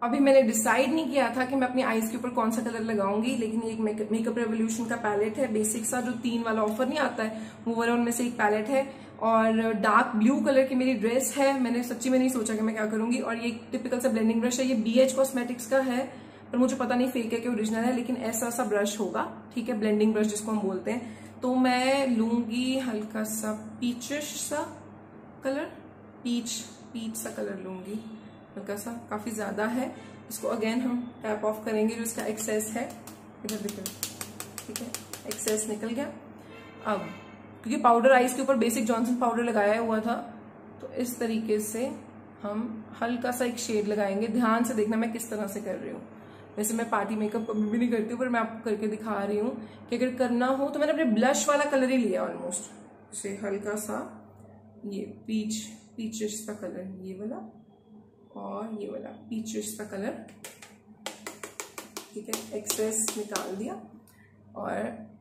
अभी मैंने डिसाइड नहीं किया था कि मैं अपनी आईज के ऊपर कौन सा कलर लगाऊंगी, लेकिन ये एक मेकअप रेवोल्यूशन का पैलेट है, बेसिक सा, जो 3 वाला ऑफर नहीं आता है वो वाला उनमें से एक पैलेट है। और डार्क ब्लू कलर की मेरी ड्रेस है। मैंने सच्ची में नहीं सोचा कि मैं क्या करूंगी। और ये टिपिकल सा ब्लेंडिंग ब्रश है, ये BH कॉस्मेटिक्स का है, पर मुझे पता नहीं फेक है कि ओरिजिनल है, लेकिन ऐसा सा ब्रश होगा, ठीक है, ब्लेंडिंग ब्रश जिसको हम बोलते हैं। तो मैं लूंगी हल्का सा पीचिश सा कलर, पीच सा कलर लूंगी हल्का सा, काफी ज्यादा है। इसको अगेन हम टैप ऑफ करेंगे, जो इसका एक्सेस है इधर निकल, ठीक है, एक्सेस निकल गया। अब क्योंकि पाउडर आईज के ऊपर बेसिक जॉनसन पाउडर लगाया हुआ था, तो इस तरीके से हम हल्का सा एक शेड लगाएंगे। ध्यान से देखना मैं किस तरह से कर रही हूँ। वैसे मैं पार्टी मेकअप कभी भी नहीं करती हूँ, पर मैं आपको करके दिखा रही हूँ कि अगर करना हो तो मैंने अपने ब्लश वाला कलर ही लिया ऑलमोस्ट, इसे हल्का सा ये पीचिश सा कलर, ये वाला और ये वाला पीचिश सा कलर, ठीक है, एक्सेस निकाल दिया। और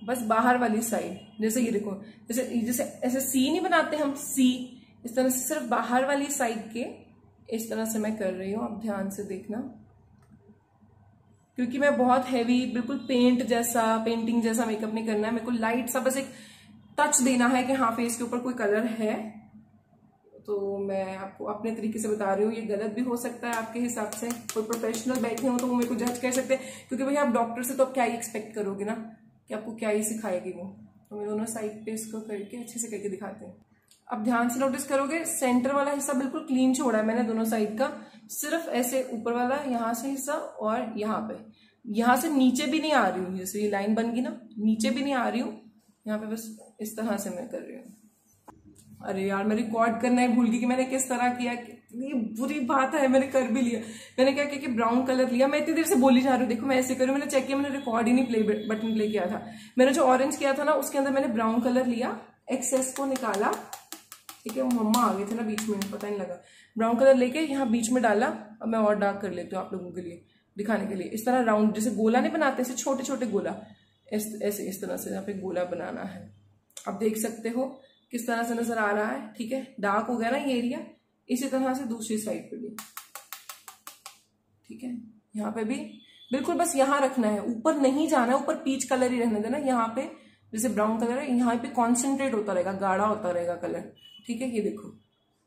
बस बाहर वाली साइड, जैसे ये देखो, जैसे ऐसे सी नहीं बनाते हम, सी, इस तरह से सिर्फ बाहर वाली साइड के इस तरह से मैं कर रही हूँ। अब ध्यान से देखना, क्योंकि मैं बहुत हैवी बिल्कुल पेंटिंग जैसा मेकअप नहीं करना है, मेरे को लाइट सा बस एक टच देना है कि हाँ फेस के ऊपर कोई कलर है। तो मैं आपको अपने तरीके से बता रही हूँ, ये गलत भी हो सकता है आपके हिसाब से, कोई प्रोफेशनल बैठे हो तो वो मेरे को जज कर सकते हैं, क्योंकि भाई आप डॉक्टर से तो आप क्या ही एक्सपेक्ट करोगे ना, कि आपको क्या ही सिखाएगी वो। तो मैं दोनों साइड पे इसको करके अच्छे से करके दिखाते हैं। अब ध्यान से नोटिस करोगे, सेंटर वाला हिस्सा बिल्कुल क्लीन छोड़ा है मैंने दोनों साइड का, सिर्फ ऐसे ऊपर वाला यहाँ से हिस्सा और यहाँ पे, यहाँ से नीचे भी नहीं आ रही हूँ, जैसे ये लाइन बन गई ना, नीचे भी नहीं आ रही हूँ, यहाँ पे बस इस तरह से मैं कर रही हूँ। अरे यार, मैं रिकॉर्ड करना ही भूल गई कि मैंने किस तरह किया, कितनी बुरी बात है, मैंने कर भी लिया। मैंने क्या किया कि ब्राउन कलर लिया, मैं इतनी देर से बोली जा रही हूँ, देखो मैं ऐसे करूँ, मैंने चेक किया, मैंने रिकॉर्ड ही नहीं बटन प्ले किया था। मैंने जो ऑरेंज किया था ना, उसके अंदर मैंने ब्राउन कलर लिया, एक्सेस को निकाला, ठीक है, मम्मा आ गए थे ना बीच में, पता नहीं लगा, ब्राउन कलर लेके यहाँ बीच में डाला। अब मैं और डार्क कर लेती हूँ आप लोगों के लिए दिखाने के लिए। इस तरह राउंड, जैसे गोला नहीं बनाते, ऐसे छोटे छोटे गोला, ऐसे इस तरह से यहाँ पे गोला बनाना है। अब देख सकते हो किस तरह से नजर आ रहा है, ठीक है, डार्क हो गया ना ये एरिया। इसी तरह से दूसरी साइड पे भी, ठीक है, यहाँ पे भी बिल्कुल बस यहाँ रखना है, ऊपर नहीं जाना है, ऊपर पीच कलर ही रहने देना। यहाँ पे जैसे ब्राउन कलर है, यहाँ पे कॉन्सेंट्रेट होता रहेगा, गाढ़ा होता रहेगा कलर, ठीक है। ये देखो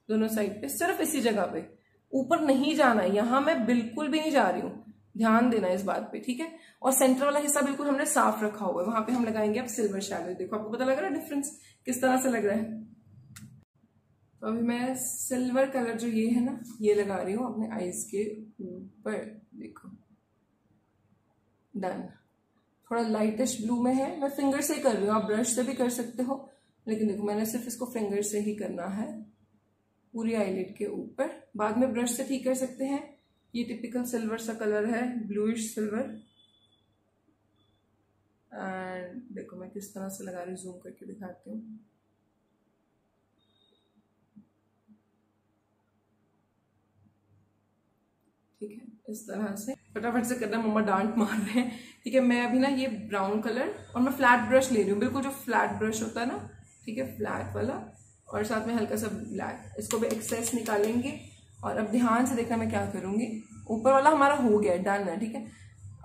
दोनों साइड पे, सिर्फ इसी जगह पे, ऊपर नहीं जाना है, यहाँ मैं बिल्कुल भी नहीं जा रही हूँ, ध्यान देना इस बात पे, ठीक है। और सेंटर वाला हिस्सा बिल्कुल हमने साफ रखा हुआ है, वहां पे हम लगाएंगे अब सिल्वर शैडो। देखो आपको पता लग रहा है डिफरेंस किस तरह से लग रहा है। तो अभी मैं सिल्वर कलर जो ये है ना, ये लगा रही हूँ अपने आईज के ऊपर, देखो डन। थोड़ा लाइटिश ब्लू में है, मैं फिंगर से ही कर रही हूँ, आप ब्रश से भी कर सकते हो, लेकिन देखो मैंने सिर्फ इसको फिंगर से ही करना है पूरी आईलिड के ऊपर, बाद में ब्रश से ठीक कर सकते हैं। ये टिपिकल सिल्वर सा कलर है, ब्लूइश सिल्वर। एंड देखो मैं किस तरह से लगा रही हूँ, जूम करके दिखाती हूँ। ठीक है, इस तरह से फटाफट से करना, मम्मा डांट मार रहे हैं, ठीक है। मैं अभी ना ये ब्राउन कलर, और मैं फ्लैट ब्रश ले रही हूँ, बिल्कुल जो फ्लैट ब्रश होता है ना, ठीक है, फ्लैट वाला, और साथ में हल्का सा ब्लैक, इसको भी एक्सेस निकालेंगे। और अब ध्यान से देखना मैं क्या करूंगी, ऊपर वाला हमारा हो गया, डन है, ठीक है।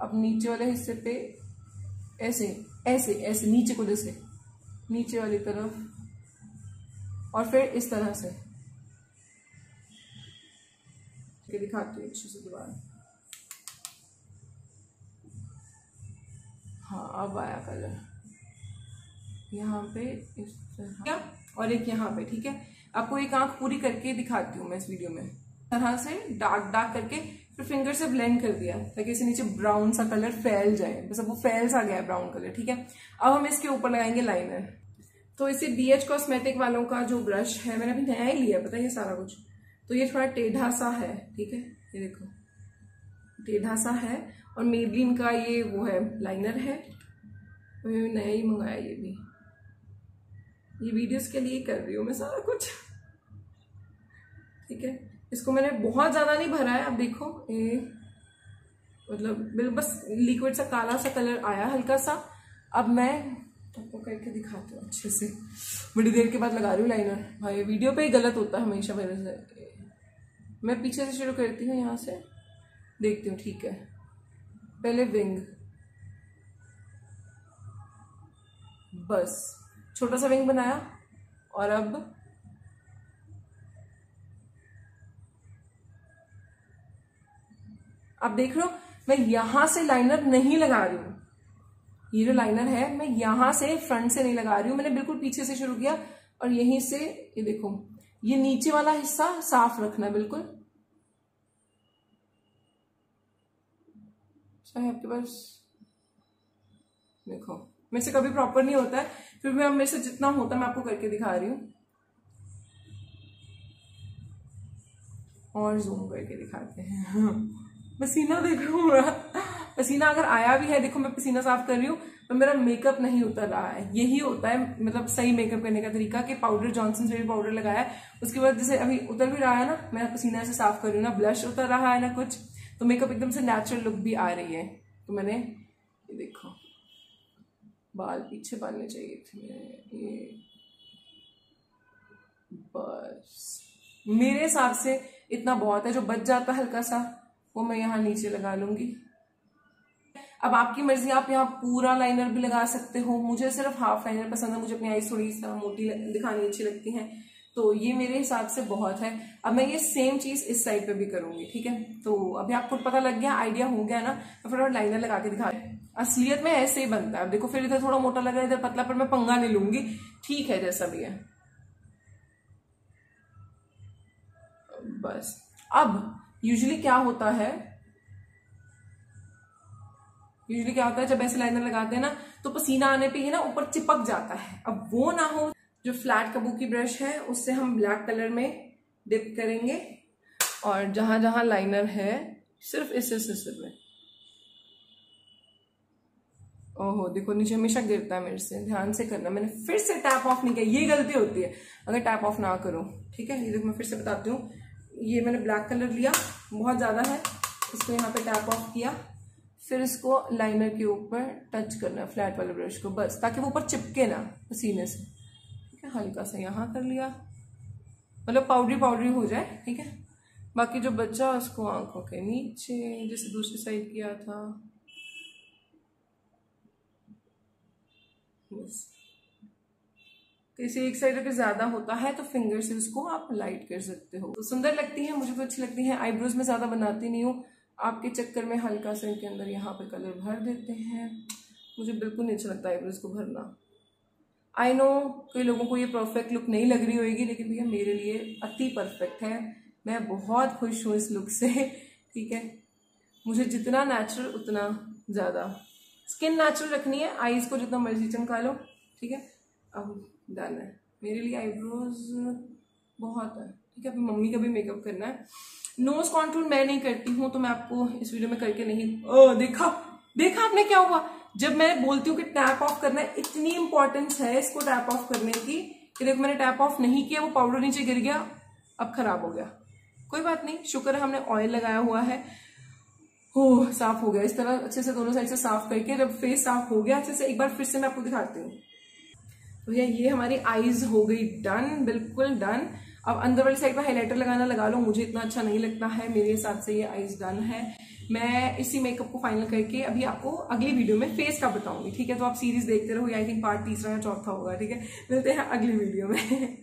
अब नीचे वाले हिस्से पे ऐसे ऐसे ऐसे नीचे को, जैसे नीचे वाली तरफ, और फिर इस तरह से दिखाती हूँ अच्छे से दोबारा। हाँ अब आया कलर यहाँ पे इस तरह, और एक यहाँ पे, ठीक है। आपको एक आंख पूरी करके दिखाती हूँ मैं इस वीडियो में, तरह से डार्क डार्क करके, फिर फिंगर से ब्लेंड कर दिया ताकि इसे नीचे ब्राउन सा कलर फैल जाए, बस अब वो फैल सा गया है ब्राउन कलर, ठीक है। अब हम इसके ऊपर लगाएंगे लाइनर। तो इसे BH कॉस्मेटिक वालों का जो ब्रश है, मैंने अभी नया ही लिया है, पता है ये सारा कुछ, तो ये थोड़ा टेढ़ा सा है, ठीक है, ये देखो टेढ़ा सा है। और मेबलिन का ये वो है लाइनर है, मैंने नया ही मंगाया ये भी, ये वीडियोस के लिए कर रही हूँ मैं सारा कुछ, ठीक है। इसको मैंने बहुत ज्यादा नहीं भरा है, अब देखो ये मतलब बस लिक्विड सा काला सा कलर आया हल्का सा। अब मैं आपको करके दिखाती हूँ अच्छे से, बड़ी देर के बाद लगा रही हूँ लाइनर, भाई वीडियो पे ही गलत होता है हमेशा मेरे से। मैं पीछे से शुरू करती हूँ, यहाँ से देखती हूँ। ठीक है, पहले विंग, बस छोटा सा विंग बनाया। और अब आप देख रहे हो मैं यहां से लाइनर नहीं लगा रही हूं। ये जो लाइनर है मैं यहां से फ्रंट से नहीं लगा रही हूं, मैंने बिल्कुल पीछे से शुरू किया। और यहीं से ये देखो, ये नीचे वाला हिस्सा साफ रखना है बिल्कुल। चाहे आपके पास, देखो मेरे से कभी प्रॉपर नहीं होता है, फिर भी अब मेरे से जितना होता है मैं आपको करके दिखा रही हूं। और जूम करके दिखाते हैं। पसीना देखो मेरा, पसीना अगर आया भी है, देखो मैं पसीना साफ कर रही हूँ तो मेरा मेकअप नहीं उतर रहा है। यही होता है मतलब सही मेकअप करने का तरीका, कि पाउडर, जॉनसन बेबी पाउडर लगाया है, उसके बाद जैसे अभी उतर भी रहा है ना, मैं पसीना से साफ कर रही हूँ ना, ब्लश उतर रहा है ना कुछ, तो मेकअप एकदम से नेचुरल लुक भी आ रही है। तो मैंने ये देखो, बाल पीछे बांधने चाहिए थे ये, बस मेरे हिसाब से इतना बहुत है। जो बच जाता है हल्का सा वो मैं यहाँ नीचे लगा लूंगी। अब आपकी मर्जी, आप यहाँ पूरा लाइनर भी लगा सकते हो। मुझे सिर्फ हाफ लाइनर पसंद है, मुझे अपनी आईज थोड़ी सा मोटी दिखानी अच्छी लगती है, तो ये मेरे हिसाब से बहुत है। अब मैं ये सेम चीज इस साइड पे भी करूंगी। ठीक है, तो अभी आपको पता लग गया, आइडिया हो गया ना, तो फिर और लाइनर लगा के दिखा रहे। असलियत में ऐसे ही बनता है। अब देखो फिर इधर थोड़ा मोटा लग रहा है, इधर पतला, पर मैं पंगा नहीं लूंगी, ठीक है जैसा भी है। बस अब यूजुअली क्या होता है जब ऐसे लाइनर लगाते हैं ना, तो पसीना आने पे ही ना ऊपर चिपक जाता है। अब वो ना हो, जो फ्लैट कबूकी ब्रश है उससे हम ब्लैक कलर में डिप करेंगे, और जहां जहां लाइनर है सिर्फ इस हिस्से में, ओहो देखो नीचे हमेशा गिरता है मेरे से, ध्यान से करना। मैंने फिर से टैप ऑफ नहीं किया, ये गलती होती है अगर टैप ऑफ ना करो। ठीक है, ये देखो मैं फिर से बताती हूँ। ये मैंने ब्लैक कलर लिया, बहुत ज्यादा है, इसको यहाँ पे टैप ऑफ किया, फिर इसको लाइनर के ऊपर टच करना फ्लैट वाले ब्रश को, बस ताकि वो ऊपर चिपके ना पसीने से। ठीक है, हल्का सा यहाँ कर लिया, मतलब पाउडरी हो जाए। ठीक है, बाकी जो बचा उसको आंखों के नीचे, जैसे दूसरी साइड किया था, बस। किसी एक साइड अगर ज्यादा होता है तो फिंगर से उसको आप लाइट कर सकते हो, तो सुंदर लगती है, मुझे तो अच्छी लगती है। आईब्रोज में ज्यादा बनाती नहीं हूँ, आपके चक्कर में हल्का सा इनके अंदर यहाँ पे कलर भर देते हैं। मुझे बिल्कुल नहीं अच्छा लगता आईब्रोज को भरना। आई नो कई लोगों को ये परफेक्ट लुक नहीं लग रही होगी, लेकिन भैया मेरे लिए अति परफेक्ट है, मैं बहुत खुश हूँ इस लुक से। ठीक है, मुझे जितना नेचुरल उतना ज्यादा, स्किन नेचुरल रखनी है, आईज को जितना मर्जी चमका लो। ठीक है, अब डन है मेरे लिए आईब्रोज बहुत है। ठीक है, मम्मी का भी मेकअप करना है। नोज कॉन्टूर मैं नहीं करती हूँ, तो मैं आपको इस वीडियो में करके नहीं, देखा आपने क्या हुआ। जब मैं बोलती हूँ कि टैप ऑफ करना है, इतनी इंपॉर्टेंस है इसको टैप ऑफ करने की, कि देखो मैंने टैप ऑफ नहीं किया, वो पाउडर नीचे गिर गया, अब खराब हो गया। कोई बात नहीं, शुक्र है हमने ऑयल लगाया हुआ है। हो साफ हो गया, इस तरह अच्छे से दोनों साइड से साफ करके, जब फेस साफ हो गया अच्छे से, एक बार फिर से मैं आपको दिखाती हूँ। तो ये हमारी आईज हो गई डन, बिल्कुल डन। अब अंदर वाली साइड पर हाइलाइटर लगाना लगा लो, मुझे इतना अच्छा नहीं लगता है, मेरे हिसाब से ये आईज डन है। मैं इसी मेकअप को फाइनल करके अभी आपको अगली वीडियो में फेस का बताऊंगी। ठीक है, तो आप सीरीज देखते रहो, आई थिंक पार्ट तीसरा या चौथा होगा। ठीक है, मिलते हैं अगली वीडियो में।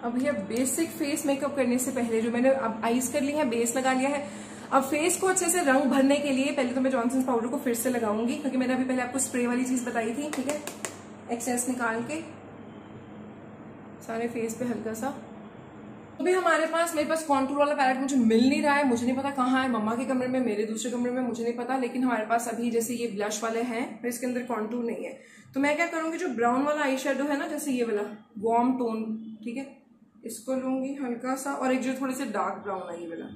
अब भैया बेसिक फेस मेकअप करने से पहले जो मैंने अब आईज कर ली है, बेस लगा लिया है, अब फेस को अच्छे से रंग भरने के लिए पहले तो मैं जॉनसन पाउडर को फिर से लगाऊंगी, क्योंकि मैंने अभी पहले आपको स्प्रे वाली चीज बताई थी। ठीक है, एक्सेस निकाल के सारे फेस पे हल्का सा। अभी मेरे पास कॉन्टूर वाला पैलेट मुझे मिल नहीं रहा है, मुझे नहीं पता कहाँ है, मम्मा के कमरे में, मेरे दूसरे कमरे में, मुझे नहीं पता। लेकिन हमारे पास अभी जैसे ये ब्लश वाले हैं, फिर इसके अंदर कॉन्टूर नहीं है, तो मैं क्या करूंगी, जो ब्राउन वाला आई शेडो है ना, जैसे ये वाला वार्म टोन, ठीक है, इसको लूंगी हल्का सा, और एक जो थोड़े से डार्क ब्राउन है ये वाला,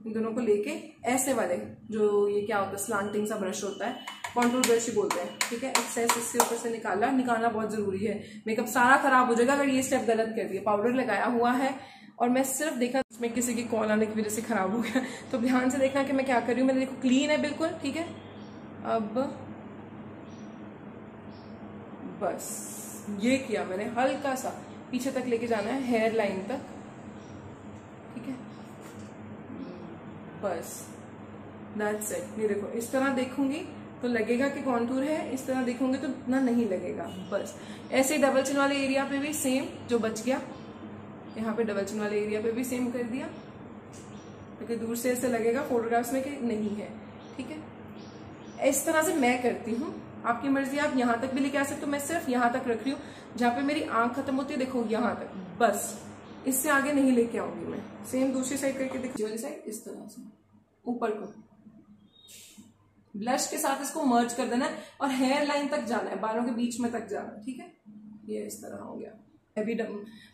इन दोनों को लेके ऐसे वाले, जो ये क्या होता है स्लांटिंग सा ब्रश होता है, कॉन्टूर ब्रश ही बोलते हैं। ठीक है, एक्सेस इससे ऊपर से निकालना बहुत जरूरी है, मेकअप सारा खराब हो जाएगा अगर ये स्टेप गलत कर दिया। पाउडर लगाया हुआ है और मैं सिर्फ देखा इसमें किसी की कॉल आने की वजह से खराब हो गया, तो ध्यान से देखना कि मैं क्या कर रही हूँ। मैंने देखो क्लीन है बिल्कुल। ठीक है, अब बस ये किया मैंने, हल्का सा पीछे तक लेके जाना है, हेयर लाइन तक। ठीक है, बस दैट्स इट। ये देखो इस तरह देखूंगी तो लगेगा कि कॉन्टूर है, इस तरह देखूंगी तो इतना नहीं लगेगा। बस ऐसे डबल चिन वाले एरिया पे भी सेम जो बच गया, यहाँ पे डबल चिन वाले एरिया पे भी सेम कर दिया, क्योंकि दूर से ऐसे लगेगा फोटोग्राफ्स में कि नहीं है। ठीक है, इस तरह से मैं करती हूँ। आपकी मर्जी, आप यहाँ तक भी लेके आ सकते हो। मैं सिर्फ यहाँ तक रख रही हूँ जहाँ पे मेरी आंख खत्म होती है, देखो यहाँ तक, बस इससे आगे नहीं लेके आऊंगी मैं। सेम दूसरी साइड करके देखो, वाली साइड इस तरह से ऊपर को ब्लश के साथ इसको मर्ज कर देना है और हेयर लाइन तक जाना है, बालों के बीच में तक जाना है। ठीक है, ये इस तरह हो गया। अभी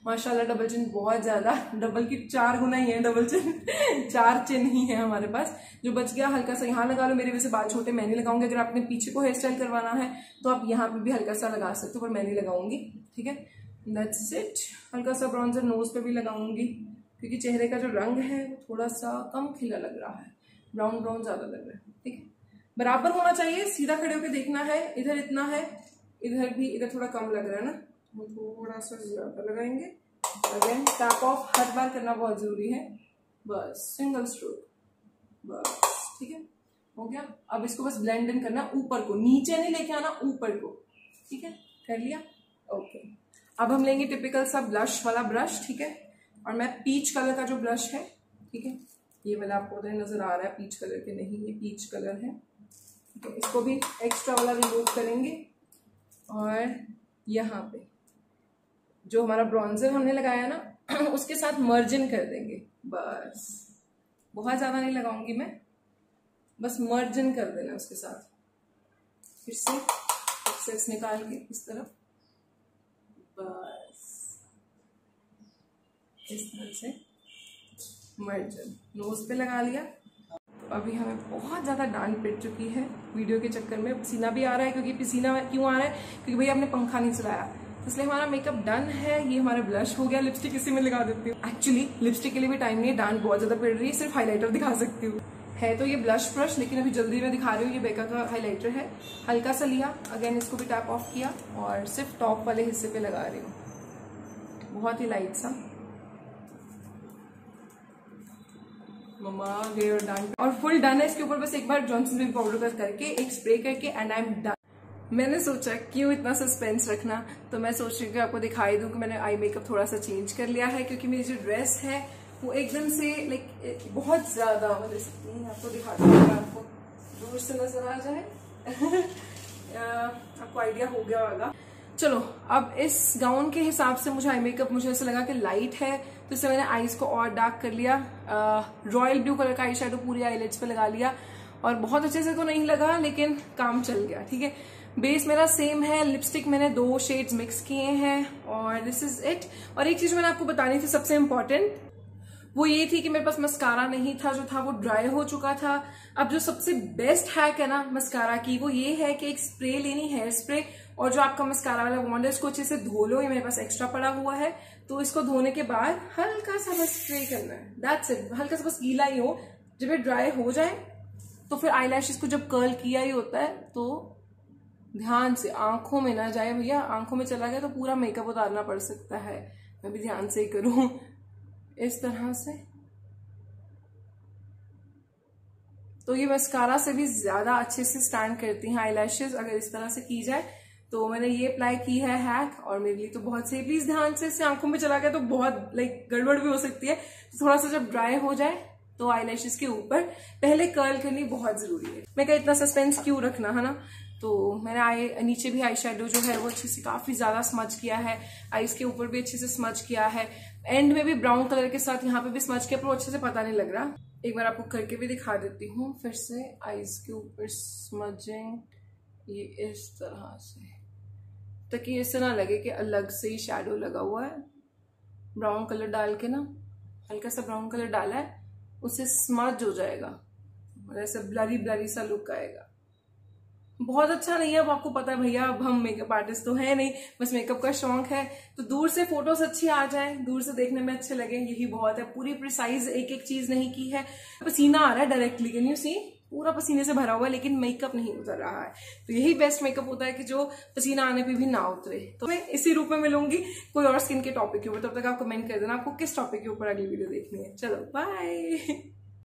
माशाल्लाह डबल चिन बहुत ज्यादा, डबल की 4 गुना ही है डबल चिन 4 चिन ही है हमारे पास। जो बच गया हल्का सा यहाँ लगा लो। मेरे वैसे बाल छोटे, मैं नहीं लगाऊंगी। अगर आपने पीछे को हेयर स्टाइल करवाना है तो आप यहाँ पे भी हल्का सा लगा सकते हो, पर मैं नहीं लगाऊंगी। ठीक है, दैट्स इट। हल्का सा ब्राउन्जर नोज पे भी लगाऊंगी, क्योंकि चेहरे का जो रंग है वो थोड़ा सा कम खिला लग रहा है, ब्राउन ब्राउन ज्यादा लग रहा है। ठीक है, बराबर होना चाहिए, सीधा खड़े होकर देखना है। इधर इतना है, इधर भी, इधर थोड़ा कम लग रहा है ना, हम थोड़ा सा ज्यादा लगाएंगे। अगेन टैप ऑफ हर बार करना बहुत जरूरी है। बस सिंगल स्ट्रोक, बस। ठीक है, हो गया। अब इसको बस ब्लेंड इन करना, ऊपर को, नीचे नहीं लेके आना, ऊपर को। ठीक है, कर लिया। ओके, अब हम लेंगे टिपिकल सा ब्लश वाला ब्रश। ठीक है, और मैं पीच कलर का जो ब्लश है, ठीक है, ये वाला आपको उधर नजर आ रहा है, पीच कलर के नहीं, ये पीच कलर है। तो इसको भी एक्स्ट्रा वाला रिमूव करेंगे और यहाँ पे जो हमारा ब्रॉन्जर हमने लगाया ना उसके साथ मर्जिन कर देंगे। बस बहुत ज्यादा नहीं लगाऊंगी मैं, बस मर्जिन कर देना उसके साथ। फिर से एक्सेस निकाल के इस तरफ, बस इस तरह से मर्जिन नोज पे लगा लिया। तो अभी हमें बहुत ज्यादा डांट पिट चुकी है वीडियो के चक्कर में। पसीना भी आ रहा है, क्योंकि पसीना क्यों आ रहा है, क्योंकि भैया आपने पंखा नहीं चलाया, इसलिए हमारा मेकअप डन है। ये हमारा ब्लश हो गया। लिपस्टिक इसी में लगा देती हूँ। एक्चुअली लिपस्टिक के लिए भी टाइम नहीं है, डांट बहुत ज्यादा पड़ रही है, सिर्फ हाईलाइटर दिखा सकती हूँ। है तो ये ब्लश ब्रश, लेकिन अभी जल्दी में दिखा रही हूँ। ये बेका का हाईलाइटर है, हल्का सा लिया, अगेन इसको भी टैप ऑफ किया और सिर्फ टॉप वाले हिस्से पे लगा रही हूँ, बहुत ही लाइट सा। मम्मा गए और डांट, और फुल डन है। इसके ऊपर बस एक बार जॉनसन बेबी पाउडर करके एक स्प्रे करके एंड आई एम डन। मैंने सोचा क्यों इतना सस्पेंस रखना, तो मैं सोच रही हूँ कि आपको दिखाई दूं कि मैंने आई मेकअप थोड़ा सा चेंज कर लिया है, क्योंकि मेरी जो ड्रेस है वो एकदम से लाइक बहुत ज्यादा, आपको दिखाती हूँ, आपको दूर से नजर आ जाए आपको आइडिया हो गया होगा। चलो, अब इस गाउन के हिसाब से मुझे आई मेकअप, मुझे ऐसा लगा कि लाइट है, तो इससे मैंने आईज को और डार्क कर लिया। रॉयल ब्लू कलर का आई शेडो पूरी आईलिड्स पे लगा लिया, और बहुत अच्छे से तो नहीं लगा, लेकिन काम चल गया। ठीक है, बेस मेरा सेम है। लिपस्टिक मैंने 2 शेड्स मिक्स किए हैं, और दिस इज इट। और एक चीज मैंने आपको बतानी थी सबसे इम्पोर्टेंट, वो ये थी कि मेरे पास मस्कारा नहीं था, जो था वो ड्राई हो चुका था। अब जो सबसे बेस्ट हैक है ना मस्कारा की, वो ये है कि एक स्प्रे लेनी, हेयर स्प्रे, और जो आपका मस्कारा वाला वॉन्ड है इसको अच्छे से धो लो। ये मेरे पास एक्स्ट्रा पड़ा हुआ है, तो इसको धोने के बाद हल्का सा बस स्प्रे करना है, दैट्स इट। हल्का सा बस गीला ही हो, जब ये ड्राई हो जाए तो फिर आईलैशेस को जब कर्ल किया ही होता है तो ध्यान से, आंखों में ना जाए भैया, आंखों में चला गया तो पूरा मेकअप उतारना पड़ सकता है। मैं भी ध्यान से ही करूं, इस तरह से। तो ये मस्कारा से भी ज्यादा अच्छे से स्टैंड करती हैं आईलैशेस अगर इस तरह से की जाए। तो मैंने ये अप्लाई की है हैक, और मेरे लिए तो बहुत सही। प्लीज ध्यान से, इससे आंखों में चला गया तो बहुत लाइक गड़बड़ भी हो सकती है। तो थोड़ा सा जब ड्राई हो जाए तो आईलैशेस के ऊपर पहले कर्ल करनी बहुत जरूरी है। मैं कहा इतना सस्पेंस क्यों रखना, है ना। तो मैंने नीचे भी आई शेडो जो है वो अच्छे से काफी ज्यादा स्मच किया है, आईज के ऊपर भी अच्छे से स्मच किया है, एंड में भी ब्राउन कलर के साथ यहाँ पे भी स्मच किया, पर अच्छे से पता नहीं लग रहा। एक बार आपको करके भी दिखा देती हूँ फिर से। आईज के ऊपर स्मजिंग, ये इस तरह से, ताकि ऐसे ना लगे कि अलग से ही शेडो लगा हुआ है। ब्राउन कलर डाल के ना, हल्का सा ब्राउन कलर डाला है, उससे स्मज हो जाएगा, ऐसा ब्लरी ब्लरी सा लुक आएगा। बहुत अच्छा नहीं है, अब आपको पता है भैया, अब हम मेकअप आर्टिस्ट तो है नहीं, बस मेकअप का शौक है। तो दूर से फोटोज अच्छी आ जाए, दूर से देखने में अच्छे लगे, यही बहुत है। पूरी प्रिसाइज एक एक चीज नहीं की है। पसीना आ रहा है डायरेक्टली, कैन यू सी, पूरा पसीने से भरा हुआ है, लेकिन मेकअप नहीं उतर रहा है। तो यही बेस्ट मेकअप होता है कि जो पसीना आने पे भी ना उतरे। तो मैं इसी रूप में मिलूंगी कोई और स्किन के टॉपिक के ऊपर। तब तक आप कमेंट कर देना आपको किस टॉपिक के ऊपर अगली वीडियो देखनी है। चलो बाय।